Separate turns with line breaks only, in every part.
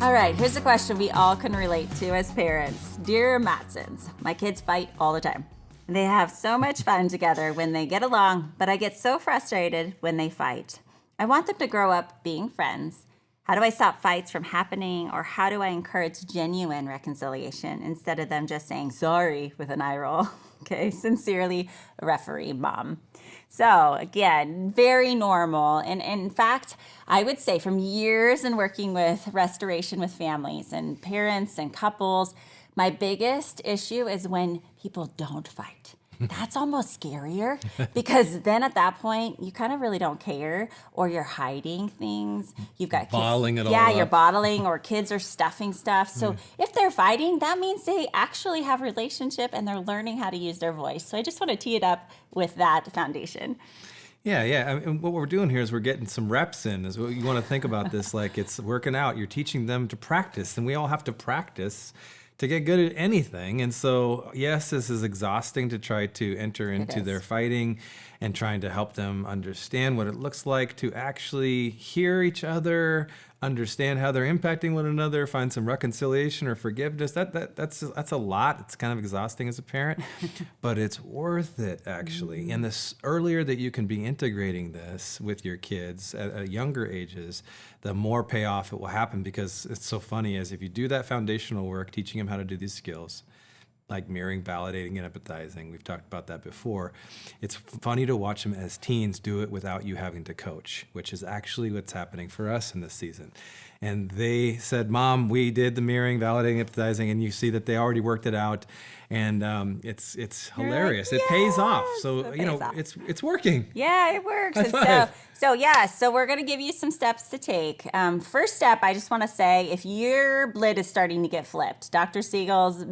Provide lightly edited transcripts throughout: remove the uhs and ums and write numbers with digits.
All right, here's a question we all can relate to as parents. Dear Matsons, my kids fight all the time. They have so much fun together when they get along, but I get so frustrated when they fight. I want them to grow up being friends. How do I stop fights from happening, or how do I encourage genuine reconciliation instead of them just saying sorry with an eye roll? Okay, sincerely, referee mom. So again, very normal. And in fact, I would say from years in working with restoration with families and parents and couples, my biggest issue is when people don't fight. That's almost scarier because then at that point, you kind of really don't care, or you're hiding things. You've got kids.
Bottling it all
Yeah,
up.
you're bottling, or kids are stuffing stuff. So if they're fighting, that means they actually have a relationship and they're learning how to use their voice. So I just want to tee it up with that foundation.
Yeah. I mean, what we're doing here is we're getting some reps in. Is what you want to think about this like it's working out. You're teaching them to practice, and we all have to practice to get good at anything. And so, yes, this is exhausting to try to enter into their fighting and trying to help them understand what it looks like to actually hear each other, understand how they're impacting one another, find some reconciliation or forgiveness. That's a lot. It's kind of exhausting as a parent, but it's worth it actually. And the earlier that you can be integrating this with your kids at younger ages, the more payoff it will happen, because it's so funny as if you do that foundational work, teaching them how to do these skills, like mirroring, validating, and empathizing. We've talked about that before. It's funny to watch them as teens do it without you having to coach, which is actually what's happening for us in this season. And they said, Mom, we did the mirroring, validating, empathizing, and you see that they already worked it out. And it's hilarious.
Like,
it pays off. So,
it pays off.
it's working.
Yeah, it works.
High
And
five.
so we're going to give you some steps to take. First step, I just want to say, if your lid is starting to get flipped, Dr. Siegel's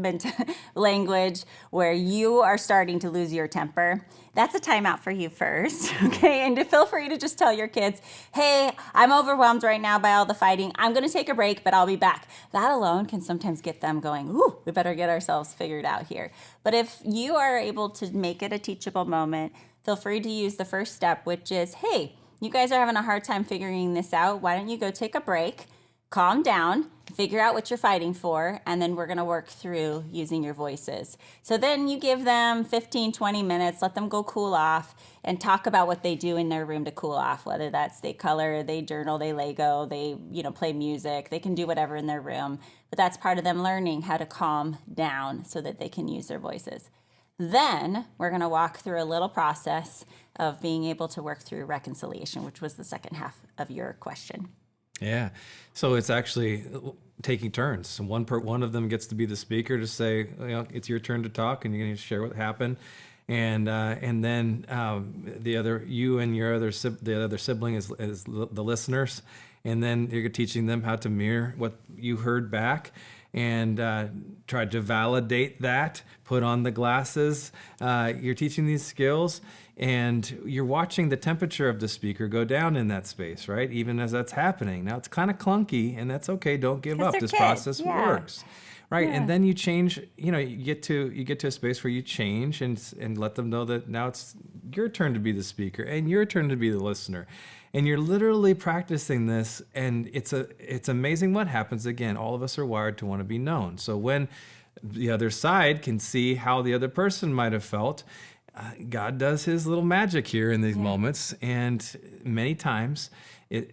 language, where you are starting to lose your temper, that's a timeout for you first, okay? And to feel free to just tell your kids, hey, I'm overwhelmed right now by all the fighting. I'm going to take a break, but I'll be back. That alone can sometimes get them going, ooh, we better get ourselves figured out here. But if you are able to make it a teachable moment, feel free to use the first step, which is, hey, you guys are having a hard time figuring this out. Why don't you go take a break, calm down, figure out what you're fighting for, and then we're going to work through using your voices. So then you give them 15, 20 minutes, let them go cool off, and talk about what they do in their room to cool off, whether that's they color, they journal, they Lego, they play music. They can do whatever in their room, but that's part of them learning how to calm down so that they can use their voices. Then we're going to walk through a little process of being able to work through reconciliation, which was the second half of your question.
Yeah. So it's actually taking turns. So one of them gets to be the speaker to say, it's your turn to talk, and you're going to share what happened. And then the other, you and the other sibling is the listeners. And then you're teaching them how to mirror what you heard back, and try to validate that, put on the glasses. You're teaching these skills, and you're watching the temperature of the speaker go down in that space, right? Even as that's happening. Now, it's kind of clunky, and that's okay. Don't give up. This process works. Right. Yeah. And then you change, you get to a space where you change and let them know that now it's your turn to be the speaker and your turn to be the listener. And you're literally practicing this, and it's amazing what happens. Again, all of us are wired to want to be known. So when the other side can see how the other person might have felt, God does his little magic here in these moments. And many times,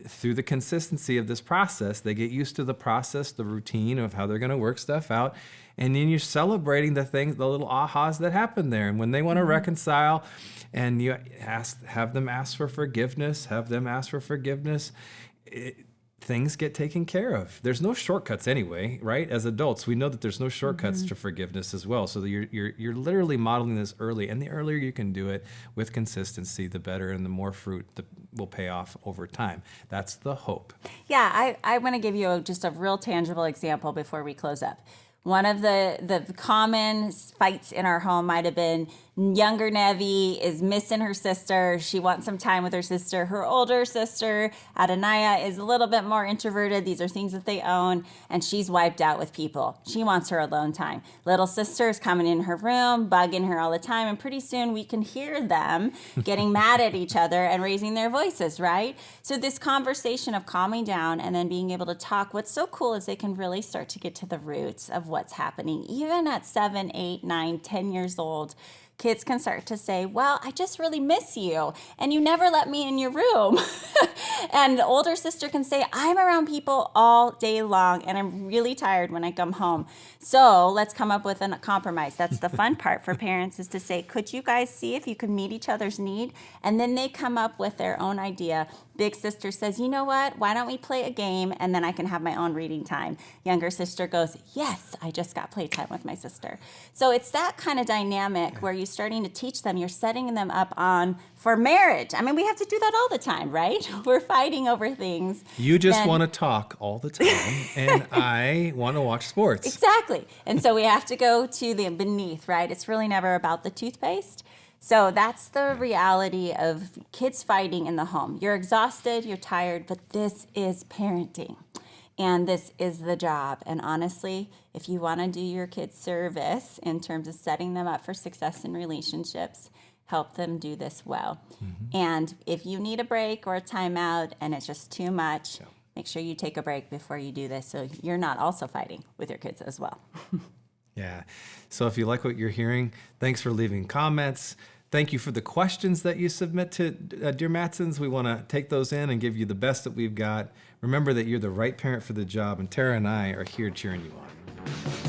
through the consistency of this process, they get used to the process, the routine of how they're going to work stuff out. And then you're celebrating the little ahas that happen there. And when they want to reconcile, and you have them ask for forgiveness, things get taken care of. There's no shortcuts anyway, right? As adults, we know that there's no shortcuts to forgiveness as well. So you're literally modeling this early, and the earlier you can do it with consistency, the better, and the more fruit that will pay off over time. That's the hope.
Yeah, I want to give you just a real tangible example before we close up. One of the common fights in our home might have been Younger Nevi is missing her sister. She wants some time with her sister. Her older sister, Adonaiah, is a little bit more introverted. These are things that they own, and she's wiped out with people. She wants her alone time. Little sister is coming in her room, bugging her all the time, and pretty soon we can hear them getting mad at each other and raising their voices, right? So this conversation of calming down and then being able to talk, what's so cool is they can really start to get to the roots of what's happening. Even at 7, 8, 9, 10 years old, kids can start to say, well, I just really miss you, and you never let me in your room. And the older sister can say, I'm around people all day long, and I'm really tired when I come home. So let's come up with a compromise. That's the fun part for parents, is to say, could you guys see if you could meet each other's need? And then they come up with their own idea. Big sister says, you know what? Why don't we play a game, and then I can have my own reading time? Younger sister goes, yes, I just got playtime with my sister. So it's that kind of dynamic where you're starting to teach them, you're setting them up for marriage. I mean, we have to do that all the time, right? We're fighting over things.
You just want to talk all the time, and I want to watch sports.
Exactly. And so we have to go to the beneath, right? It's really never about the toothpaste. So that's the reality of kids fighting in the home. You're exhausted, you're tired, but this is parenting. And this is the job. And honestly, if you want to do your kids service in terms of setting them up for success in relationships, help them do this well. Mm-hmm. And if you need a break or a timeout and it's just too much, make sure you take a break before you do this so you're not also fighting with your kids as well.
Yeah. So if you like what you're hearing, thanks for leaving comments. Thank you for the questions that you submit to Dear Matsons. We want to take those in and give you the best that we've got. Remember that you're the right parent for the job, and Tara and I are here cheering you on.